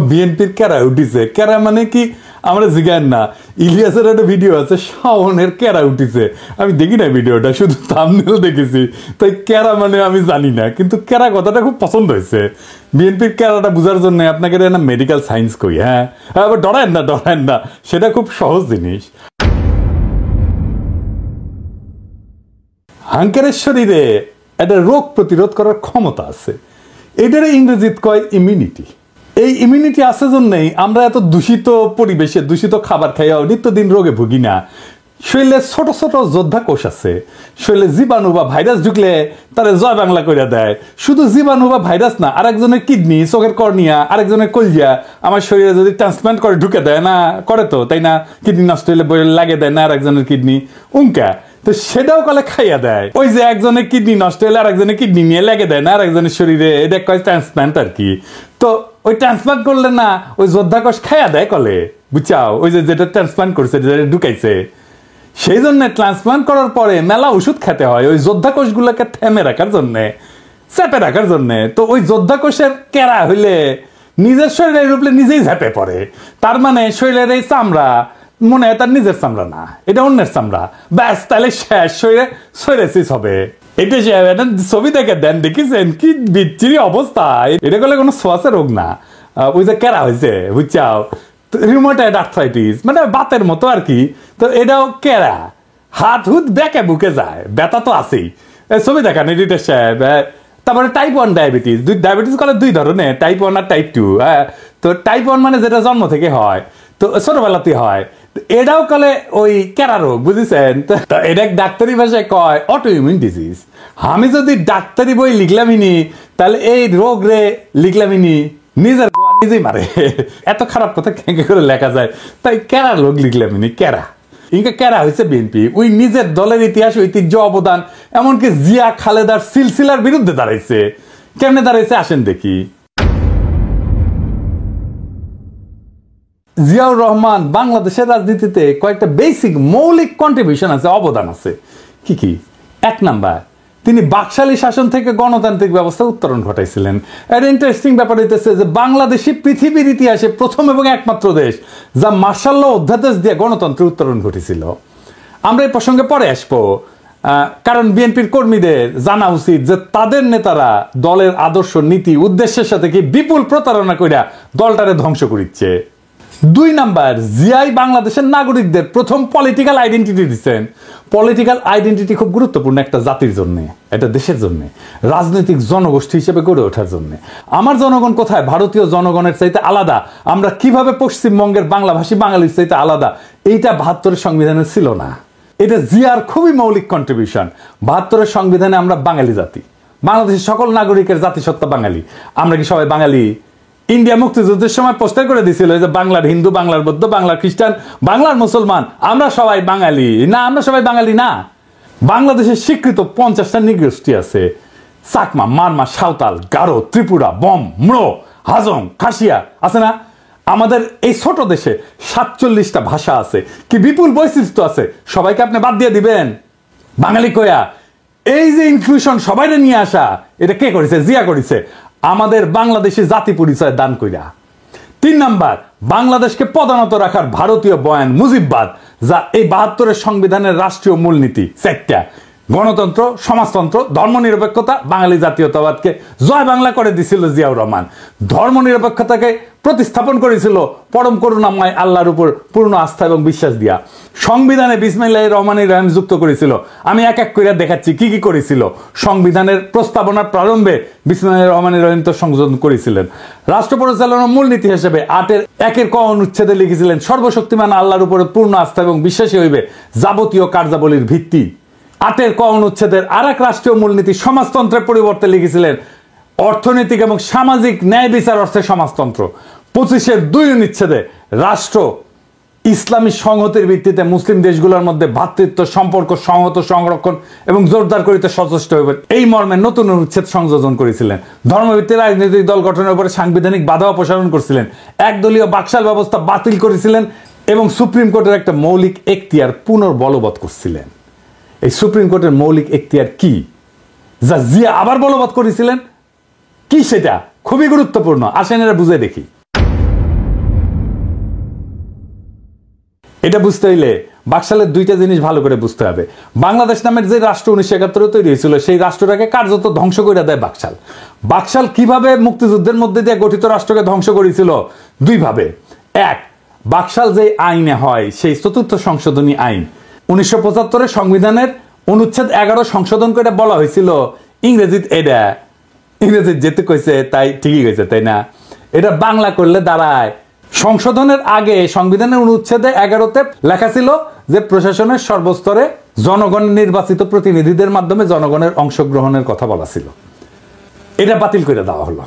বিএনপির কেরা উঠিছে, কেরা মানে কি আমরা জিজ্ঞান না। ইলিয়াসের একটা ভিডিও আছে, শাওনের কেরা উঠিছে, আমি দেখি না ভিডিওটা, শুধু থাম্বনেল দেখেছি, তাই কেরা মানে আমি জানি না, কিন্তু কেরা কথাটা খুব পছন্দ হয়েছে। বিএনপির কেরাটা বোঝার জন্য আপনাকে না মেডিকেল সায়েন্স কই, হ্যাঁ আবার ডরায়েন না, সেটা খুব সহজ জিনিস। হাঙ্কারের শরীরে একটা রোগ প্রতিরোধ করার ক্ষমতা আছে, এটার ইংরেজিত কয় ইমিউনিটি। এই ইমিউনিটি আছে জন্যই আমরা এত দূষিত পরিবেশে দূষিত খাবার খাইয়াও নিত্যদিন রোগে ভুগি না। শরীরে ছোট ছোট যোদ্ধা কোষ আছে, শরীরে জীবাণু বা ভাইরাস ঢুকলে তারা জয় বাংলা করে দেয়। শুধু জীবাণু বা ভাইরাস না, আরেকজনের কিডনি, চোখের কর্নিয়া, আরেকজনের কলজিয়া আমার শরীরে যদি ট্রান্সপ্লান্ট করে ঢুকে দেয় না, করে তো তাই না, কিডনি নষ্ট হলে লাগে দেয় না আরেকজনের কিডনি উঙ্কা, তো সেটাও কলে খাইয়া দেয়। ওই যে একজনের কিডনি নষ্ট হলে আরেকজনের কিডনি নিয়ে লেগে দেয় না আরেকজনের শরীরে, এটা কয় ট্রান্সপ্লান্ট আর কি। তো ওই ট্রান্সপ্লান্ট করলে না ওই যোদ্ধা কোষ খাইয়া দেয় কলে, বুঝছাও, ওই যে যেটা ট্রান্সপ্লান্ট করছে, যেটা ঢুকাইছে, সেই জন্য ট্রান্সপ্লান্ট করার পরে মেলা ওষুধ খেতে হয় ওই যোদ্ধা কোষগুলোকে থেমে রাখার জন্যে, চেপে রাখার জন্যে। তো ওই যোদ্ধা কোষের কেরা হইলে নিজের শরীরের রূপে নিজেই ঝেপে পড়ে, তার মানে শরীরের এই চামড়া মনে হয় তার নিজের চামড়া না, এটা অন্যের চামড়া, ব্যাস তাহলে শেষ, শরীরে সোরিয়াসিস হবে। এটা ছবি দেখে দেন, দেখেছেন কি বিচ্ছিরি অবস্থা। এটা করলে কোনো শ্বাসের রোগ না, ওই যে কেরা হয়েছে, বুঝছাও, রিউমাটয়েড আর্থ্রাইটিস মানে বাতের মতো আর কি। তো এটাও কেরা, হাত হুত বেঁকে বুকে যায়, ব্যথা তো আছেই, ছবি দেখান এডিটর সাহেব। তারপরে টাইপ 1 ডায়াবেটিস, ডায়াবেটিস করে দুই ধরনের, টাইপ 1 আর টাইপ 2। তো টাইপ 1 মানে যেটা জন্ম থেকে হয়, তো ছোটবেলাতে হয়, এটাও কলে ওই কেরা রোগ, বুঝেছেন। তো এটা ডাক্তারি ভাষায় কয় অটো ইমিউন ডিজিজ। আমি যদি ডাক্তারি বই লিখলামিনি তাহলে এই রোগ রে লিখলামিনি, নিজের নিজেই মারে, এত খারাপ কথা কেঁকে করে লেখা যায়, তাই কেরা রোগ লিখলামিনি, কেরা ইনকা কেরা হয়েছে বিএনপি। ওই নিজের দলের ইতিহাস, ঐতিহ্য, অবদান, এমনকি জিয়া খালেদার সিলসিলার বিরুদ্ধে দাঁড়াইছে। কেমনে দাঁড়াইছে আসেন দেখি। জিয়াউর রহমান বাংলাদেশের রাজনীতিতে কয়েকটা বেসিক মৌলিক কন্ট্রিবিউশন আছে, অবদান আছে। কি কি? 1 নাম্বার, তিনি বাকশালী শাসন থেকে গণতান্ত্রিক ব্যবস্থা উত্তরণ ঘটাইছিলেন। এর ইন্টারেস্টিং ব্যাপার হইতেছে যে বাংলাদেশই পৃথিবীর ইতিহাসে প্রথম এবং একমাত্র দেশ যা মার্শাল ল অধ্যাদেশ দিয়ে গণতন্ত্রের উত্তরণ ঘটেছিল। আমরা এই প্রসঙ্গে পরে আসবো, কারণ বিএনপির কর্মীদের জানা উচিত যে তাদের নেতারা দলের আদর্শ, নীতি, উদ্দেশ্যের সাথে কি বিপুল প্রতারণা কইরা দলটারে ধ্বংস করিচ্ছে। 2 নাম্বার, জিয়াই বাংলাদেশের নাগরিকদের প্রথম পলিটিক্যাল আইডেন্টিটি দিচ্ছেন। পলিটিক্যাল আইডেন্টিটি খুব গুরুত্বপূর্ণ একটা জাতির জন্য, এটা দেশের জন্য, রাজনৈতিক জনগোষ্ঠী হিসেবে গড়ে ওঠার জন্য। আমার জনগণ কোথায় ভারতীয় জনগণের চাইতে আলাদা, আমরা কিভাবে পশ্চিমবঙ্গের বাংলাভাষী বাঙালির চাইতে আলাদা, এইটা 72-এর সংবিধানে ছিল না। এটা জিয়ার খুবই মৌলিক কন্ট্রিবিউশন। 72-এর সংবিধানে আমরা বাঙালি জাতি, বাংলাদেশের সকল নাগরিকের জাতিসত্তা বাঙালি। আমরা কি সবাই বাঙালি? ইন্ডিয়া মুক্তিযুদ্ধের সময় পোস্টার করে দিয়েছিল যে বাংলার হিন্দু, বাংলার বৌদ্ধ, বাংলার খ্রিস্টান, বাংলার মুসলমান, আমরা সবাই বাঙালি না। আমরা সবাই বাঙালি না। বাংলাদেশের স্বীকৃত 50টা নৃগোষ্ঠী আছে, চাকমা, মারমা, সাঁওতাল, গারো, ত্রিপুরা, বম, ম্রো, হাজং, খাসিয়া আছে না। আমাদের এই ছোট দেশে 47টা ভাষা আছে, কি বিপুল বৈশিষ্ট্য আছে, সবাইকে আপনি বাদ দিয়ে দিবেন বাঙালি কয়া? এই যে ইনক্লুশন, সবাইকে নিয়ে আসা, এটা কে করেছে? জিয়া করেছে, আমাদের বাংলাদেশি জাতি পরিচয় দান কইরা। 3 নাম্বার, বাংলাদেশকে পদানত রাখার ভারতীয় বয়ান মুজিববাদ, যা এই 72-এর সংবিধানের রাষ্ট্রীয় মূলনীতি 4টা: গণতন্ত্র, সমাজতন্ত্র, ধর্মনিরপেক্ষতা, বাঙালি জাতীয়তাবাদকে জয় বাংলা করে দিছিল জিয়াউর রহমান। ধর্মনিরপেক্ষতাকে প্রতিস্থাপন করেছিল পরম করুণাময় আল্লাহর উপর পূর্ণ আস্থা এবং বিশ্বাস দিয়া। সংবিধানে বিসমিল্লাহির রহমানির রহিম যুক্ত করেছিল। আমি এক এক করে দেখাচ্ছি কি কি করেছিল। সংবিধানের প্রস্তাবনার প্রারম্ভে বিসমিল্লাহির রহমানির রহিম তো সংযোজন করেছিলেন। রাষ্ট্র পরিচালনার মূলনীতি হিসেবে 8-এর ক অনুচ্ছেদে লিখেছিলেন, সর্বশক্তিমান আল্লাহর উপরে পূর্ণ আস্থা এবং বিশ্বাসী হইবে যাবতীয় কার্যাবলীর ভিত্তি। 8-এর ক অনুচ্ছেদের আর এক রাষ্ট্রীয় মূলনীতি সমাজতন্ত্রের পরিবর্তে লিখেছিলেন, অর্থনৈতিক এবং সামাজিক ন্যায় বিচার অর্থে সমাজতন্ত্র। 25-এর 2 অনুচ্ছেদে রাষ্ট্র ইসলামী সংহতির ভিত্তিতে মুসলিম দেশগুলোর মধ্যে ভ্রাতৃত্ব সম্পর্ক সংহত, সংরক্ষণ এবং জোরদার করিতে সচেষ্ট হইবে, এই মর্মে নতুন অনুচ্ছেদ সংযোজন করেছিলেন। ধর্মভিত্তিক রাজনৈতিক দল গঠনের উপরে সাংবিধানিক বাধা অপসারণ করেছিলেন। একদলীয় বাকশাল ব্যবস্থা বাতিল করেছিলেন এবং সুপ্রিম কোর্টের একটা মৌলিক এখতিয়ার পুনর্বলবৎ করছিলেন। এই সুপ্রিম কোর্টের মৌলিক এখতিয়ার কি, যা জিয়া আবার বলবৎ করেছিলেন? কি সেটা? খুবই গুরুত্বপূর্ণ, আসেন এরা বুঝে দেখি। এটা বুঝতে হইলে বাকশালের দুইটা জিনিস ভালো করে বুঝতে হবে। বাংলাদেশ নামের যে রাষ্ট্র 1971 তৈরি হয়েছিল, সেই রাষ্ট্রটাকে কার্যত ধ্বংস করে দেয় বাকশাল। বাকশাল কিভাবে মুক্তিযুদ্ধের মধ্যে দিয়ে গঠিত রাষ্ট্রকে ধ্বংস করেছিল? দুইভাবে। এক, বাকশাল যে আইনে হয়, সেই 4th সংশোধনী আইন 1975 সংবিধানের অনুচ্ছেদ 11 সংশোধন করে বলা হয়েছিল, ইংরেজিত এটা, ইংরেজিত যেতে কইছে তাই ঠিকই কইছে, তাই না? এটা বাংলা করলে দাঁড়ায়, সংশোধনের আগে সংবিধানের অনুচ্ছেদে 11তে লেখা ছিল যে প্রশাসনের সর্বস্তরে জনগণের নির্বাচিত প্রতিনিধিদের মাধ্যমে জনগণের অংশগ্রহণের কথা বলা ছিল। এটা বাতিল করে দেওয়া হলো।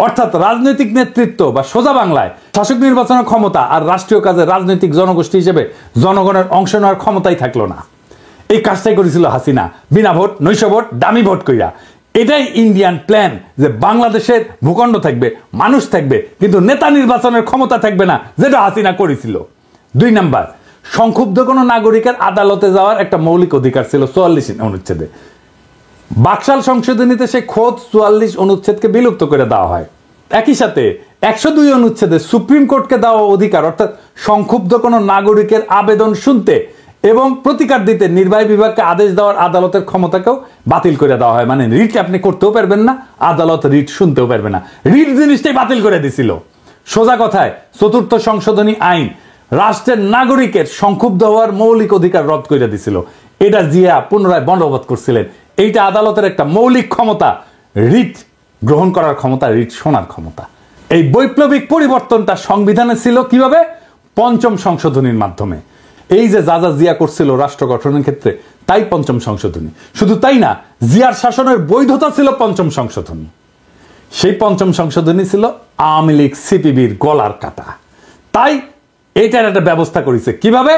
অর্থাৎ রাজনৈতিক নেতৃত্ব বা সোজা বাংলায় শাসক নির্বাচনের ক্ষমতা আর রাষ্ট্রীয় কাজে রাজনৈতিক জনগোষ্ঠী হিসেবে জনগণের অংশ নেওয়ার ক্ষমতাই থাকলো না। এই কাজটাই করেছিল হাসিনা, বিনা ভোট, নৈশ ভোট, দামি ভোট কইরা। এটাই ইন্ডিয়ান প্ল্যান, যে বাংলাদেশের ভূখণ্ড থাকবে, মানুষ থাকবে, কিন্তু নেতা নির্বাচনের ক্ষমতা থাকবে না, যেটা হাসিনা করেছিল। 2 নাম্বার, সংক্ষুব্ধ কোনো নাগরিকের আদালতে যাওয়ার একটা মৌলিক অধিকার ছিল 44 অনুচ্ছেদে। বাকশাল সংশোধনীতে সে খোদ 44 অনুচ্ছেদকে বিলুপ্ত করে দেওয়া হয়। একই সাথে 102 অনুচ্ছেদে সুপ্রিম কোর্টকে দেওয়া অধিকার, অর্থাৎ সংক্ষুব্ধ কোনো নাগরিকের আবেদন শুনতে এবং প্রতিকার দিতে নির্বাহী বিভাগকে আদেশ দেওয়ার আদালতের ক্ষমতাকেও বাতিল করে দেওয়া হয়। মানে রিট আপনি করতেও পারবেন না, আদালত রিট শুনতেও পারবে না। রিট জিনিসটাই বাতিল করে দিছিল। সোজা কথায় 4th সংশোধনী আইন রাষ্ট্রের নাগরিকের সংক্ষুব্ধ হওয়ার মৌলিক অধিকার রদ করে দিছিল। এটা জিয়া পুনরায় বলবৎ করছিলেন। এইটা আদালতের একটা মৌলিক ক্ষমতা, রিট গ্রহণ করার ক্ষমতা, রিট শোনার ক্ষমতা। এই বৈপ্লবিক পরিবর্তনটা সংবিধানে ছিল কিভাবে? 5ম সংশোধনীর মাধ্যমে। এই যে যা যা জিয়া করছিল রাষ্ট্র গঠনের ক্ষেত্রে, তাই 5ম সংশোধনী। শুধু তাই না, জিয়ার শাসনের বৈধতা ছিল 5ম সংশোধনী। সেই 5ম সংশোধনী ছিল আওয়ামী লীগ সিপিবির গলার কাটা। তাই এইটার একটা ব্যবস্থা করেছে। কিভাবে?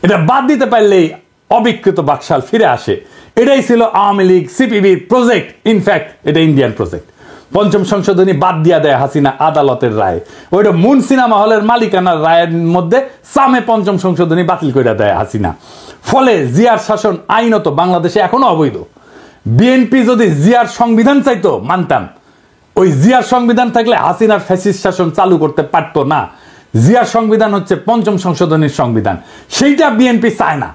এটা বাদ দিতে পারলেই অবিকৃত বাকশাল ফিরে আসে। এটাই ছিল আওয়ামী লীগ সিপিবির প্রজেক্ট। ইনফ্যাক্ট এটা ইন্ডিয়ান প্রজেক্ট। 5ম সংশোধনী বাদ দিয়া দেয় হাসিনা আদালতের রায়। ওইটা মুন সিনেমা হলের মালিকানার রায়ের মধ্যে সামে 5ম সংশোধনী বাতিল করে দেয় হাসিনা। ফলে জিয়ার শাসন আইনত বাংলাদেশে এখনো অবৈধ। বিএনপি যদি জিয়ার সংবিধান চাইতো মানতাম, ওই জিয়ার সংবিধান থাকলে হাসিনার ফ্যাসিস্ট শাসন চালু করতে পারতো না। জিয়ার সংবিধান হচ্ছে 5ম সংশোধনীর সংবিধান, সেইটা বিএনপি চায় না,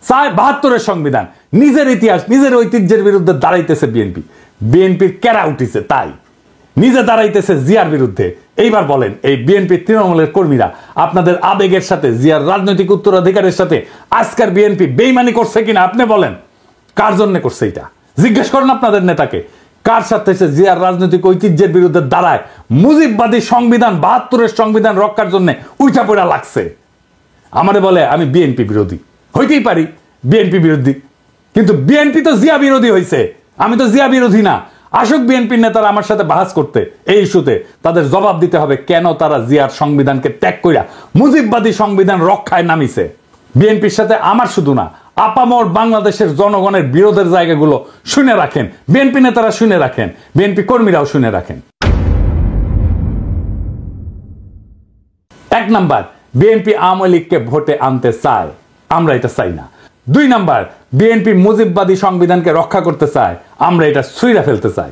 চায় 72-এর সংবিধান। নিজের ইতিহাস, নিজের ঐতিহ্যের বিরুদ্ধে দাঁড়াইতেছে বিএনপি। বিএনপির কেরা উঠিছে, তাই নিজে দাঁড়াইতেছে জিয়ার বিরুদ্ধে। এইবার বলেন, এই বিএনপি তৃণমূলের কর্মীরা আপনাদের আবেগের সাথে, জিয়ার রাজনৈতিক উত্তরাধিকারের সাথে আজকের বিএনপি বেইমানি করছে কিনা আপনি বলেন? কার জন্য করছে এটা জিজ্ঞেস করেন আপনাদের নেতাকে। কার সাথে সে জিয়ার রাজনৈতিক ঐতিহ্যের বিরুদ্ধে দাঁড়ায় মুজিববাদী সংবিধান, 72-এর সংবিধান রক্ষার জন্য উঠা পড়া লাগছে? আমারে বলে আমি বিএনপি বিরোধী। হইতেই পারি বিএনপি বিরোধী, কিন্তু বিএনপি তো জিয়া বিরোধী হয়েছে, আমি তো জিয়া বিরোধী না। আসুক বিএনপির নেতারা আমার সাথে বাহাস করতে এই ইস্যুতে, তাদের জবাব দিতে হবে কেন তারা জিয়ার সংবিধানকে ত্যাগ কইরা মুজিববাদী সংবিধান রক্ষায় নামিছে। বিএনপির সাথে আমার শুধু না, আপামর বাংলাদেশের জনগণের বিরোধের জায়গাগুলো শুনে রাখেন, বিএনপি নেতারা শুনে রাখেন, বিএনপি কর্মীরাও শুনে রাখেন। 1 নাম্বার, বিএনপি আওয়ামী লীগকে ভোটে আনতে চায়, আমরা এটা চাই না। 2 নাম্বার, বিএনপি মুজিববাদী সংবিধানকে রক্ষা করতে চায়, আমরা এটা ছুঁড়া ফেলতে চাই।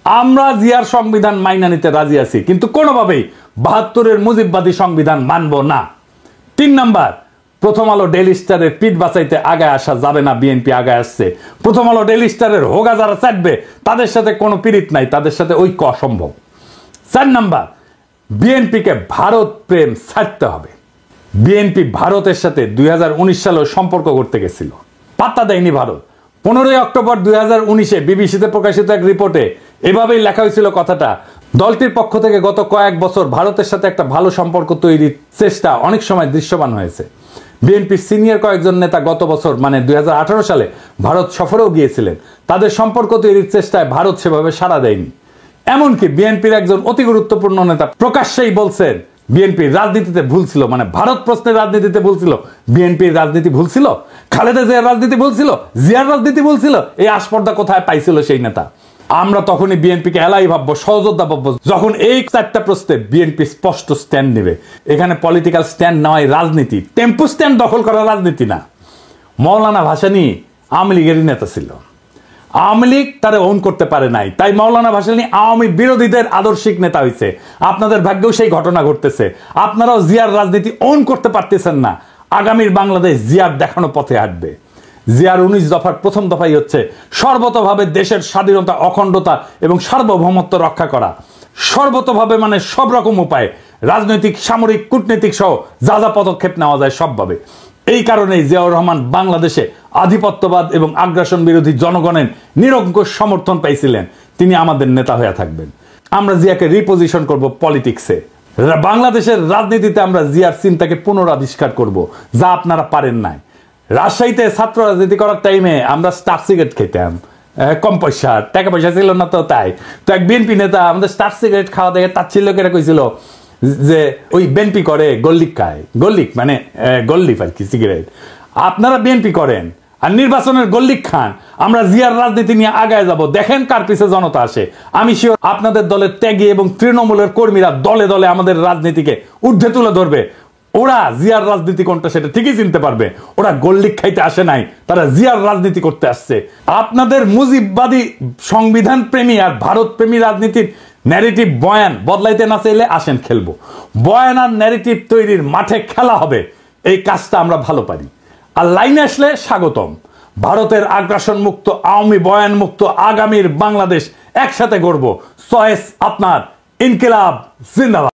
আমরা জিয়ার সংবিধান মাইনা নিতে রাজি আছি, কিন্তু কোনোভাবেই 72-এর মুজিববাদী সংবিধান মানব না। 3 নাম্বার, প্রথম আলো ডেইলি স্টারের পিঠ বাঁচাইতে আগায় আসা যাবে না, বিএনপি আগায় আসছে। প্রথম আলো ডেইলি স্টারের হোগা যারা চাটবে তাদের সাথে কোনো পীড়িত নাই, তাদের সাথে ঐক্য অসম্ভব। 4 নাম্বার, বিএনপিকে ভারত প্রেম ছাড়তে হবে। বিএনপি ভারতের সাথে 2019 সালে সম্পর্ক করতে গেছিল, পাত্তা দেয়নি ভারত। 15 অক্টোবর 2019-এ বিবিসিতে প্রকাশিত এক রিপোর্টে এভাবেই লেখা হয়েছিল কথাটা, দলটির পক্ষ থেকে গত কয়েক বছর ভারতের সাথে একটা ভালো সম্পর্ক তৈরির চেষ্টা অনেক সময় দৃশ্যমান হয়েছে। বিএনপির সিনিয়র কয়েকজন নেতা গত বছর মানে 2018 সালে ভারত সফরেও গিয়েছিলেন। তাদের সম্পর্ক তৈরির চেষ্টায় ভারত সেভাবে সাড়া দেয়নি। এমনকি বিএনপির একজন অতি গুরুত্বপূর্ণ নেতা প্রকাশ্যেই বলছেন বিএনপির রাজনীতিতে ভুল ছিল, মানে ভারত প্রশ্নের রাজনীতিতে ভুল ছিল। বিএনপির রাজনীতি ভুল ছিল, খালেদা জিয়ার রাজনীতি ভুল ছিল, জিয়ার রাজনীতি ভুল ছিল, এই আস্পর্ধা কোথায় পাইছিল সেই নেতা? আমরা তখনই বিএনপিকে এলাই ভাববো, সহযোদ্ধা ভাববো, যখন এই 4টা প্রশ্নে বিএনপি স্পষ্ট স্ট্যান্ড নেবে। এখানে পলিটিক্যাল স্ট্যান্ড নেওয়াই রাজনীতি, টেম্পো স্ট্যান্ড দখল করা রাজনীতি না। মৌলানা ভাসানী আওয়ামী লীগেরই নেতা ছিল। আওয়ামী লীগ তারা ওন করতে পারে নাই, তাই মাওলানা ভাসানী আওয়ামী বিরোধীদের আদর্শিক নেতা হয়েছে। আপনাদের ভাগ্যেও সেই ঘটনা ঘটতেছে। আপনারাও জিয়ার রাজনীতি ওন করতে পারতেছেন না। আগামীর বাংলাদেশ জিয়ার দেখানো পথে হাঁটবে। জিয়ার 19 দফার প্রথম দফাই হচ্ছে সর্বতভাবে দেশের স্বাধীনতা, অখণ্ডতা এবং সার্বভৌমত্ব রক্ষা করা। সর্বতভাবে মানে সব রকম উপায়ে, রাজনৈতিক, সামরিক, কূটনৈতিক সহ যা যা পদক্ষেপ নেওয়া যায় সবভাবে। এই কারণেই জিয়াউর রহমান বাংলাদেশে আধিপত্যবাদ এবং আগ্রাসন বিরোধী জনগণের নিরঙ্কুশ সমর্থন পাইছিলেন। তিনি আমাদের নেতা হয়ে থাকবেন। আমরা জিয়াকে রিপোজিশন করব পলিটিক্সে। বাংলাদেশের রাজনীতিতে আমরা জিয়ার চিন্তাকে পুনরাবিষ্কার করব, যা আপনারা পারেন নাই। রাজশাহীতে ছাত্র রাজনীতি করার টাইমে আমরা স্টার সিগারেট খেতাম, কম পয়সা, টাকা পয়সা ছিল না, তো তাই তো এক বিএনপি নেতা আমাদের স্টার সিগারেট খাওয়া দেখে তার ছিল কেটা কইছিল যে ওই বিএনপি করে গল্লিক খায়। গল্লিক মানে গল্লিপ আর কি, সিগারেট। আপনারা বিএনপি করেন আর নির্বাচনের গল্লিক খান। আমরা জিয়ার রাজনীতি নিয়ে আগায় যাব, দেখেন কার পিছে জনতা আসে। আমি শিওর আপনাদের দলের ত্যাগী এবং তৃণমূলের কর্মীরা দলে দলে আমাদের রাজনীতিকে ঊর্ধ্বে তুলে ধরবে। ওরা জিয়ার রাজনীতি কোনটা সেটা ঠিকই চিনতে পারবে। ওরা গল্লিক খাইতে আসে নাই, তারা জিয়ার রাজনীতি করতে আসছে। আপনাদের মুজিববাদী, সংবিধান প্রেমী আর ভারত প্রেমী রাজনীতির ন্যারেটিভ বয়ান বদলাইতে না চাইলে আসেন খেলবো। বয়ান আর ন্যারেটিভ তৈরির মাঠে খেলা হবে। এই কাজটা আমরা ভালো পারি। আর লাইনে আসলে স্বাগতম। ভারতের আগ্রাসন মুক্ত, আওয়ামী বয়ান মুক্ত আগামীর বাংলাদেশ একসাথে গড়ব। চয়েস আপনার। ইনকিলাব জিন্দাবাদ।